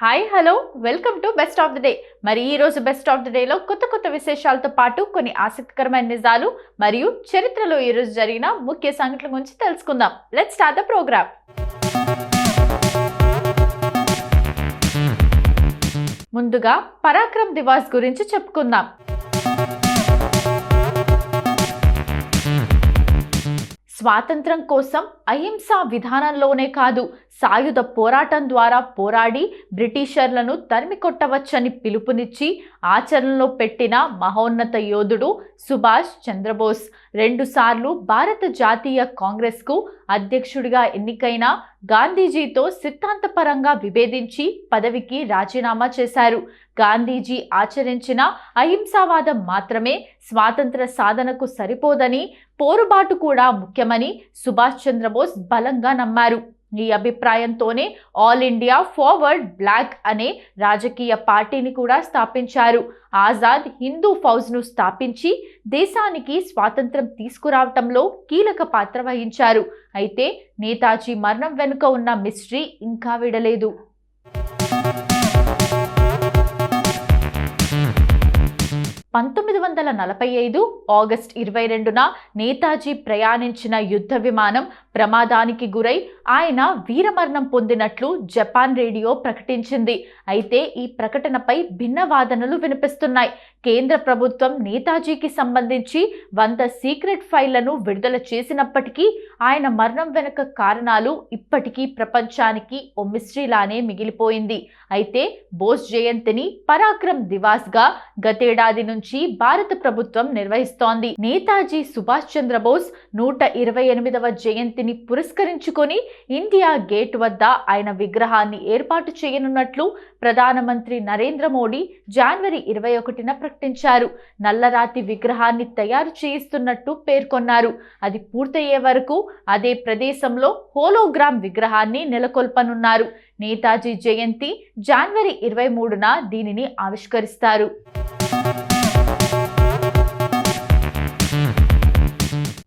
Hi hello welcome to best of the day. మరి ఈ రోజు బెస్ట్ ఆఫ్ ది డేలో కొత్త విశేషాలతో పాటు కొన్ని ఆసక్తికరమైన నిజాలు మరియు చరిత్రలో ఈ రోజు జరిగిన ముఖ్య సంఘటనల గురించి తెలుసుకుందాం. Let's start the programme. ముందుగా పరాక్రమ్ దివాస్ గురించి చెప్పుకుందాం. స్వాతంత్రం కోసం అహింసా విధానంలోనే కాదు, సాయుధ పోరాటం ద్వారా పోరాడి బ్రిటిషర్లను తరిమి కొట్టవచ్చని పిలుపునిచ్చి ఆచరణలో పెట్టిన మహోన్నత యోధుడు సుభాష్ చంద్రబోస్. 2 సార్లు భారత జాతీయ కాంగ్రెస్కు అధ్యక్షుడిగా ఎన్నికైన గాంధీజీతో సిద్ధాంతపరంగా విభేదించి పదవికి రాజీనామా చేశారు. గాంధీజీ ఆచరించిన అహింసావాదం మాత్రమే స్వాతంత్ర సాధనకు సరిపోదని, పోరుబాటు కూడా ముఖ్యమని సుభాష్ చంద్రబోస్ బలంగా నమ్మారు. ఈ అభిప్రాయంతోనే ఆల్ ఇండియా ఫార్వర్డ్ బ్లాక్ అనే రాజకీయ పార్టీని కూడా స్థాపించారు. ఆజాద్ హిందూ ఫౌజ్ను స్థాపించి దేశానికి స్వాతంత్రం తీసుకురావటంలో కీలక పాత్ర వహించారు. అయితే నేతాజీ మరణం వెనుక ఉన్న మిస్టరీ ఇంకా విడలేదు. 1945 ఆగస్టు 22న నేతాజీ ప్రయాణించిన యుద్ధ విమానం ప్రమాదానికి గురై ఆయన వీరమరణం పొందినట్లు జపాన్ రేడియో ప్రకటించింది. అయితే ఈ ప్రకటనపై భిన్న వాదనలు వినిపిస్తున్నాయి. కేంద్ర ప్రభుత్వం నేతాజీకి సంబంధించి 100 సీక్రెట్ ఫైళ్లను విడుదల చేసినప్పటికీ ఆయన మరణం వెనుక కారణాలు ఇప్పటికీ ప్రపంచానికి ఓ మిస్టరీలానే మిగిలిపోయింది. అయితే బోస్ జయంతిని పరాక్రమ్ దివాస్గా గతేడాది నుంచి భారత ప్రభుత్వం నిర్వహిస్తోంది. నేతాజీ సుభాష్ చంద్రబోస్ 128వ జయంతిని పురస్కరించుకొని ఇండియా గేట్ వద్ద ఆయన విగ్రహాన్ని ఏర్పాటు చేయనున్నట్లు ప్రధానమంత్రి నరేంద్ర మోడీ జనవరి 21న ప్రకటించారు. నల్లరాతి విగ్రహాన్ని తయారు చేయిస్తున్నట్టు పేర్కొన్నారు. అది పూర్తయ్యే వరకు అదే ప్రదేశంలో హోలోగ్రామ్ విగ్రహాన్ని నెలకొల్పనున్నారు. నేతాజీ జయంతి జనవరి 23న దీనిని ఆవిష్కరిస్తారు.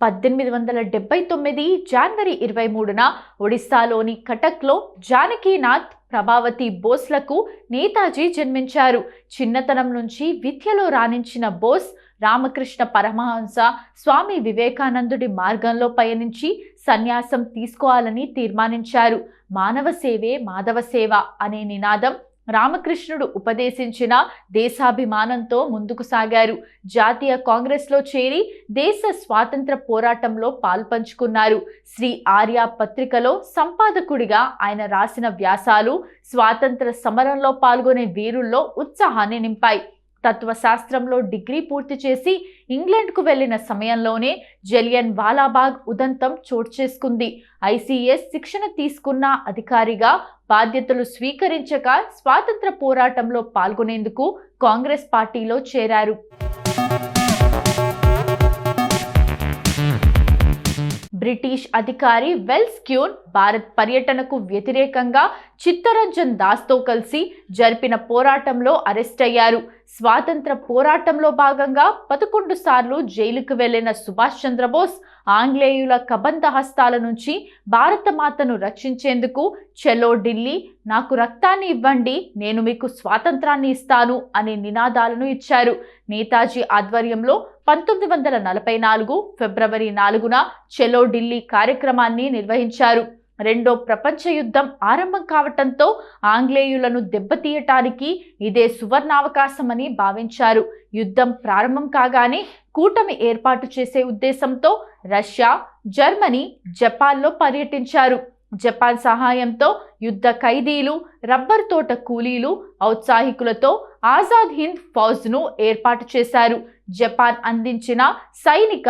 1879 జనవరి 23న ఒడిస్సాలోని కటక్లో జానకీనాథ్, ప్రభావతి బోస్లకు నేతాజీ జన్మించారు. చిన్నతనం నుంచి విద్యలో రాణించిన బోస్ రామకృష్ణ పరమహంస, స్వామి వివేకానందుడి మార్గంలో పయనించి సన్యాసం తీసుకోవాలని తీర్మానించారు. మానవ సేవే మాధవ సేవ అనే నినాదం రామకృష్ణుడు ఉపదేశించిన దేశాభిమానంతో ముందుకు సాగారు. జాతీయ కాంగ్రెస్లో చేరి దేశ స్వాతంత్ర పోరాటంలో పాల్పంచుకున్నారు. శ్రీ ఆర్య పత్రికలో సంపాదకుడిగా ఆయన రాసిన వ్యాసాలు స్వాతంత్ర సమరంలో పాల్గొనే వీరుల్లో ఉత్సాహాన్ని నింపాయి. తత్వశాస్త్రంలో డిగ్రీ పూర్తి చేసి ఇంగ్లాండ్కు వెళ్లిన సమయంలోనే జలియన్ వాలాబాగ్ ఉదంతం చోటు చేసుకుంది. ఐసీఎస్ శిక్షణ తీసుకున్న అధికారిగా బాధ్యతలు స్వీకరించక స్వాతంత్ర పోరాటంలో పాల్గొనేందుకు కాంగ్రెస్ పార్టీలో చేరారు. బ్రిటిష్ అధికారి వెల్స్ క్యూన్ భారత్ పర్యటనకు వ్యతిరేకంగా చిత్తరంజన్ దాస్తో కలిసి జరిపిన పోరాటంలో అరెస్ట్ అయ్యారు. స్వాతంత్ర పోరాటంలో భాగంగా 11 సార్లు జైలుకు వెళ్లిన సుభాష్ చంద్రబోస్ ఆంగ్లేయుల కబంధ హస్తాల నుంచి భారత మాతను రక్షించేందుకు చలో ఢిల్లీ, నాకు రక్తాన్ని ఇవ్వండి, నేను మీకు స్వాతంత్రాన్ని ఇస్తాను అనే నినాదాలను ఇచ్చారు. నేతాజీ ఆధ్వర్యంలో 1944 ఫిబ్రవరి 4న చలో ఢిల్లీ కార్యక్రమాన్ని నిర్వహించారు. రెండో ప్రపంచ యుద్ధం ఆరంభం కావటంతో ఆంగ్లేయులను దెబ్బతీయటానికి ఇదే సువర్ణావకాశమని భావించారు. యుద్ధం ప్రారంభం కాగానే కూటమి ఏర్పాటు చేసే ఉద్దేశంతో రష్యా, జర్మనీ, జపాన్లో పర్యటించారు. జపాన్ సహాయంతో యుద్ధ ఖైదీలు, రబ్బర్ తోట కూలీలు, ఔత్సాహికులతో ఆజాద్ హింద్ ఫౌజ్ను ఏర్పాటు చేశారు. జపాన్ అందించిన సైనిక,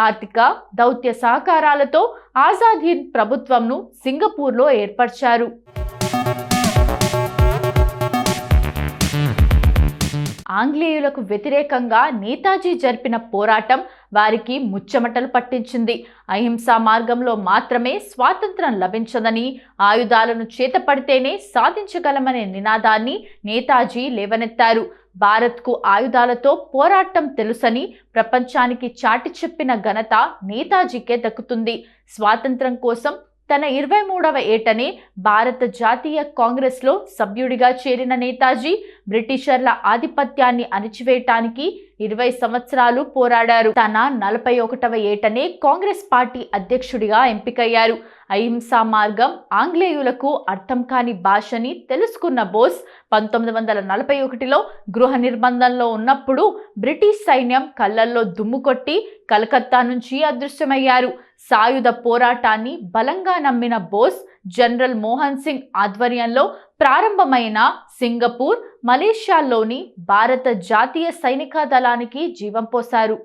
ఆర్థిక, దౌత్య సహకారాలతో ఆజాద్ హింద్ ప్రభుత్వంను సింగపూర్లో ఏర్పరిచారు. ఆంగ్లేయులకు వ్యతిరేకంగా నేతాజీ జరిపిన పోరాటం వారికి ముచ్చమటలు పట్టించింది. అహింసా మార్గంలో మాత్రమే స్వాతంత్రం లభించదని, ఆయుధాలను చేతపడితేనే సాధించగలమనే నినాదాన్ని నేతాజీ లేవనెత్తారు. భారత్కు ఆయుధాలతో పోరాటం తెలుసని ప్రపంచానికి చాటి చెప్పిన ఘనత నేతాజీకే దక్కుతుంది. స్వాతంత్రం కోసం తన 23వ ఏటనే భారత జాతీయ కాంగ్రెస్లో సభ్యుడిగా చేరిన నేతాజీ బ్రిటిషర్ల ఆధిపత్యాన్ని అణిచివేయటానికి 20 సంవత్సరాలు పోరాడారు. తన 41వ ఏటనే కాంగ్రెస్ పార్టీ అధ్యక్షుడిగా ఎంపికయ్యారు. అహింసా మార్గం ఆంగ్లేయులకు అర్థం కాని భాషని తెలుసుకున్న బోస్ 1941లో గృహ నిర్బంధంలో ఉన్నప్పుడు బ్రిటిష్ సైన్యం కళ్ళల్లో దుమ్ము కొట్టి కలకత్తా నుంచి అదృశ్యమయ్యారు. సాయుధ పోరాటాన్ని బలంగా నమ్మిన బోస్ జనరల్ మోహన్ సింగ్ ఆధ్వర్యంలో ప్రారంభమైన సింగపూర్, మలేషియాలోని భారత జాతీయ సైనిక దళానికి జీవం పోశారు.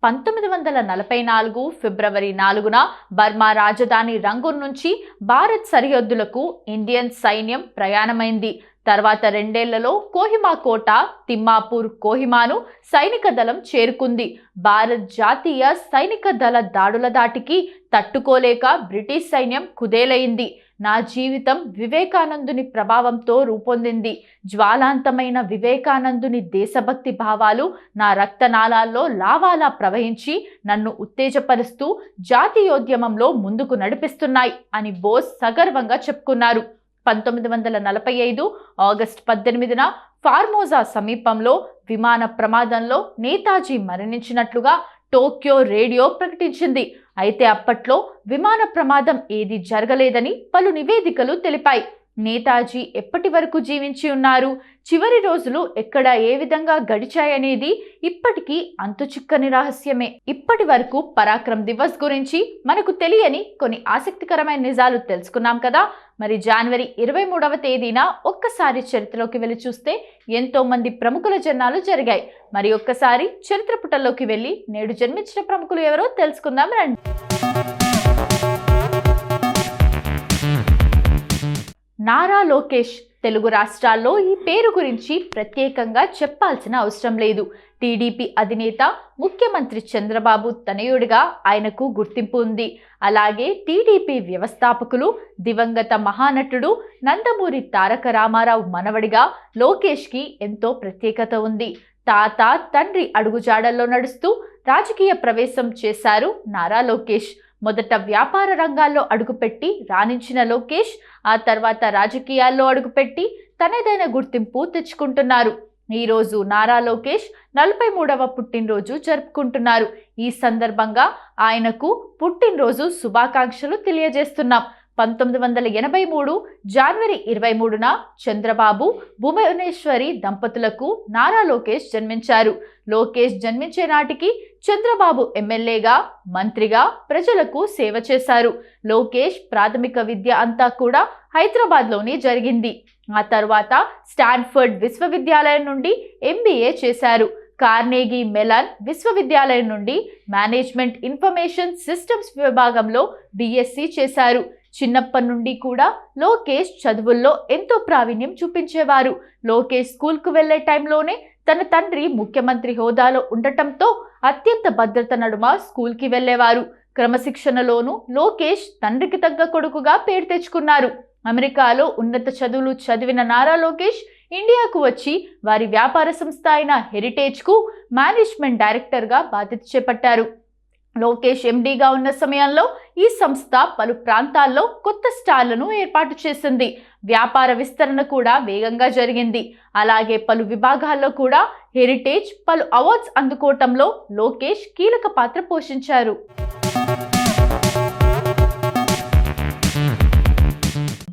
1944 ఫిబ్రవరి 4న బర్మా రాజధాని రంగూన్ నుంచి భారత్ సరిహద్దులకు ఇండియన్ సైన్యం ప్రయాణమైంది. తర్వాత 2 ఏళ్లలో కోహిమా కోట, తిమ్మాపూర్, కోహిమాను సైనిక దళం చేరుకుంది. భారత్ జాతీయ సైనిక దళ దాడుల దాటికి తట్టుకోలేక బ్రిటిష్ సైన్యం కుదేలైంది. నా జీవితం వివేకానందుని ప్రభావంతో రూపొందింది. జ్వాలాంతమైన వివేకానందుని దేశభక్తి భావాలు నా రక్తనాళాల్లో లావాలా ప్రవహించి నన్ను ఉత్తేజపరుస్తూ జాతీయోద్యమంలో ముందుకు నడిపిస్తున్నాయి అని బోస్ సగర్వంగా చెప్పుకున్నారు. 1945 ఆగస్టు 18న ఫార్మోజా సమీపంలో విమాన ప్రమాదంలో నేతాజీ మరణించినట్లుగా టోక్యో రేడియో ప్రకటించింది. అయితే అప్పట్లో విమాన ప్రమాదం ఏదీ జరగలేదని పలు నివేదికలు తెలిపాయి. నేతాజీ ఎప్పటి వరకు జీవించి ఉన్నారు, చివరి రోజులు ఎక్కడ ఏ విధంగా గడిచాయనేది ఇప్పటికీ అంతుచిక్కని రహస్యమే. ఇప్పటి వరకు పరాక్రమ్ దివస్ గురించి మనకు తెలియని కొన్ని ఆసక్తికరమైన నిజాలు తెలుసుకున్నాం కదా. మరి జనవరి 23వ తేదీన ఒక్కసారి చరిత్రలోకి వెళ్ళి చూస్తే ఎంతో మంది ప్రముఖుల జన్మాలు జరిగాయి. మరి ఒక్కసారి చరిత్ర పుటల్లోకి వెళ్ళి నేడు జన్మించిన ప్రముఖులు ఎవరో తెలుసుకుందాం రండి. నారా లోకేష్. తెలుగు రాష్ట్రాల్లో ఈ పేరు గురించి ప్రత్యేకంగా చెప్పాల్సిన అవసరం లేదు. టీడీపీ అధినేత ముఖ్యమంత్రి చంద్రబాబు తనయుడిగా ఆయనకు గుర్తింపు ఉంది. అలాగే టీడీపీ వ్యవస్థాపకులు దివంగత మహానటుడు నందమూరి తారక రామారావు మనవడిగా లోకేష్కి ఎంతో ప్రత్యేకత ఉంది. తాత, తండ్రి అడుగుజాడల్లో నడుస్తూ రాజకీయ ప్రవేశం చేశారు నారా లోకేష్. మొదట వ్యాపార రంగాల్లో అడుగుపెట్టి రాణించిన లోకేష్ ఆ తర్వాత రాజకీయాల్లో అడుగుపెట్టి తనదైన గుర్తింపు తెచ్చుకుంటున్నారు. ఈరోజు నారా లోకేష్ 43వ పుట్టినరోజు జరుపుకుంటున్నారు. ఈ సందర్భంగా ఆయనకు పుట్టినరోజు శుభాకాంక్షలు తెలియజేస్తున్నాం. 1983 జనవరి 23న చంద్రబాబు, భువనేశ్వరి దంపతులకు నారా లోకేష్ జన్మించారు. లోకేష్ జన్మించే నాటికి చంద్రబాబు ఎమ్మెల్యేగా, మంత్రిగా ప్రజలకు సేవ చేశారు. లోకేష్ ప్రాథమిక విద్య అంతా కూడా హైదరాబాద్లోనే జరిగింది. ఆ తర్వాత స్టాన్ఫర్డ్ విశ్వవిద్యాలయం నుండి MBA చేశారు. కార్నెగీ మెలన్ విశ్వవిద్యాలయం నుండి మేనేజ్మెంట్ ఇన్ఫర్మేషన్ సిస్టమ్స్ విభాగంలో BSc చేశారు. చిన్నప్పటి నుండి కూడా లోకేష్ చదువుల్లో ఎంతో ప్రావీణ్యం చూపించేవారు. లోకేష్ స్కూల్కు వెళ్లే టైంలోనే తన తండ్రి ముఖ్యమంత్రి హోదాలో ఉండటంతో అత్యంత భద్రత నడుమ స్కూల్కి వెళ్లేవారు. క్రమశిక్షణలోనూ లోకేష్ తండ్రికి తగ్గ కొడుకుగా పేరు తెచ్చుకున్నారు. అమెరికాలో ఉన్నత చదువులు చదివిన నారా లోకేష్ ఇండియాకు వచ్చి వారి వ్యాపార సంస్థ అయిన హెరిటేజ్కు మేనేజ్మెంట్ డైరెక్టర్గా బాధ్యత చేపట్టారు. లోకేష్ MDగా ఉన్న సమయంలో ఈ సంస్థ పలు ప్రాంతాల్లో కొత్త స్టాళ్లను ఏర్పాటు చేసింది. వ్యాపార విస్తరణ కూడా వేగంగా జరిగింది. అలాగే పలు విభాగాల్లో కూడా హెరిటేజ్ పలు అవార్డ్స్ అందుకోవటంలో లోకేష్ కీలక పాత్ర పోషించారు.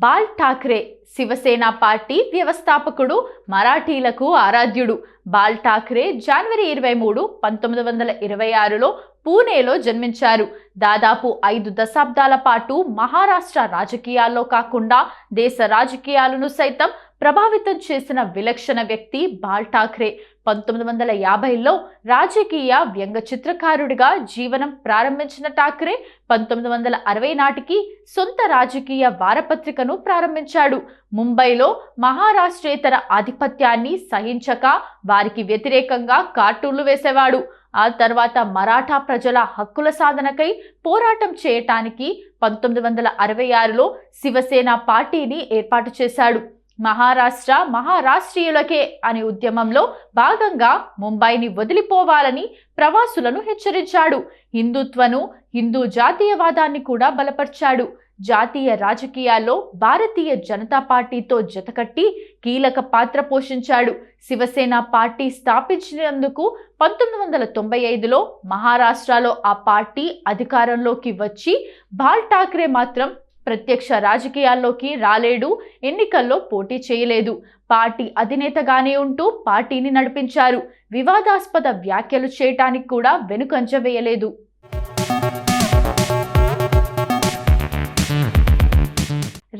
బాల్ ఠాక్రే. శివసేన పార్టీ వ్యవస్థాపకుడు, మరాఠీలకు ఆరాధ్యుడు. బాల్ ఠాక్రే జనవరి 23, 1926లో పూణేలో జన్మించారు. దాదాపు 5 దశాబ్దాల పాటు మహారాష్ట్ర రాజకీయాల్లో కాకుండా దేశ రాజకీయాలను సైతం ప్రభావితం చేసిన విలక్షణ వ్యక్తి బాల్ ఠాక్రే. 1950లో రాజకీయ వ్యంగ్య చిత్రకారుడిగా జీవనం ప్రారంభించిన ఠాక్రే 1960 నాటికి సొంత రాజకీయ వారపత్రికను ప్రారంభించాడు. ముంబైలో మహారాష్ట్రేతర ఆధిపత్యాన్ని సహించక వారికి వ్యతిరేకంగా కార్టూన్లు వేసేవాడు. ఆ తర్వాత మరాఠా ప్రజల హక్కుల సాధనకై పోరాటం చేయటానికి 1966లో శివసేన పార్టీని ఏర్పాటు చేశాడు. మహారాష్ట్ర మహారాష్ట్రీయులకే అనే ఉద్యమంలో భాగంగా ముంబైని వదిలిపోవాలని ప్రవాసులను హెచ్చరించాడు. హిందుత్వను, హిందూ జాతీయవాదాన్ని కూడా బలపర్చాడు. జాతీయ రాజకీయాల్లో భారతీయ జనతా పార్టీతో జతకట్టి కీలక పాత్ర పోషించాడు. శివసేన పార్టీ స్థాపించినందుకు 1995లో మహారాష్ట్రలో ఆ పార్టీ అధికారంలోకి వచ్చి బాల్ ఠాక్రే మాత్రం ప్రత్యక్ష రాజకీయాల్లోకి రాలేడు, ఎన్నికల్లో పోటీ చేయలేదు. పార్టీ అధినేతగానే ఉంటూ పార్టీని నడిపించారు. వివాదాస్పద వ్యాఖ్యలు చేయటానికి కూడా వెనుకంజ వేయలేదు.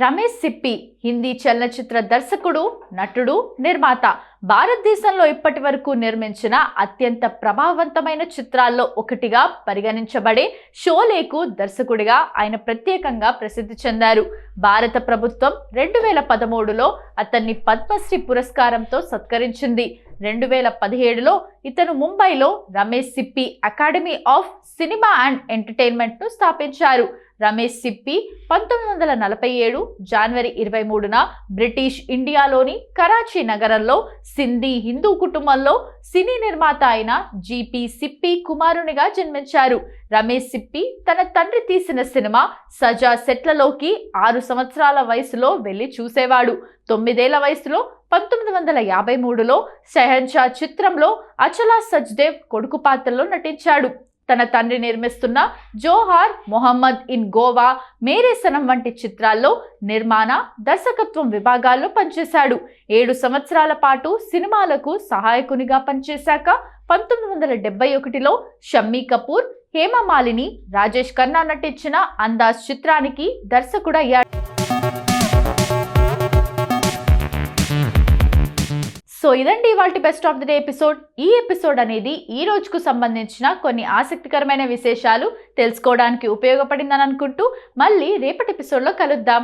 రమేష్ సిప్పి హిందీ చలనచిత్ర దర్శకుడు, నటుడు, నిర్మాత. భారతదేశంలో ఇప్పటి వరకు నిర్మించిన అత్యంత ప్రభావవంతమైన చిత్రాల్లో ఒకటిగా పరిగణించబడే షోలేకు దర్శకుడిగా ఆయన ప్రత్యేకంగా ప్రసిద్ధి చెందారు. భారత ప్రభుత్వం 2013లో అతన్ని పద్మశ్రీ పురస్కారంతో సత్కరించింది. 2017లో ఇతను ముంబైలో Ramesh Sippy academy of cinema and ఎంటర్టైన్మెంట్ను స్థాపించారు. రమేష్ సిప్పి 1947 జనవరి 23న బ్రిటిష్ ఇండియాలోని కరాచీ నగరంలో సింధీ హిందూ కుటుంబంలో సినీ నిర్మాత అయిన జీపీ సిప్పి కుమారునిగా జన్మించారు. రమేష్ సిప్పి తన తండ్రి తీసిన సినిమా సజా సెట్లలోకి 6 సంవత్సరాల వయసులో వెళ్లి చూసేవాడు. 9 ఏళ్ల వయసులో 1953లో షెహన్షా చిత్రంలో అచలా సచ్దేవ్ కొడుకు పాత్రలో నటించాడు. తన తండ్రి నిర్మిస్తున్న జోహార్, మొహమ్మద్ ఇన్ గోవా, మేరే సనం వంటి చిత్రాల్లో నిర్మాణ, దర్శకత్వం విభాగాల్లో పనిచేశాడు. 7 సంవత్సరాల పాటు సినిమాలకు సహాయకునిగా పనిచేశాక 1971లో షమ్మీ కపూర్, హేమమాలిని, రాజేష్ ఖన్నా నటించిన అందాజ్ చిత్రానికి దర్శకుడయ్యాడు. సో ఇదండి ఇవాల్టి best of the day episode. ఈ ఎపిసోడ్ అనేది ఈ రోజుకు సంబంధించిన కొన్ని ఆసక్తికరమైన విశేషాలు తెలుసుకోవడానికి ఉపయోగపడిందని అనుకుంటూ మళ్ళీ రేపటి ఎపిసోడ్లో కలుద్దాం.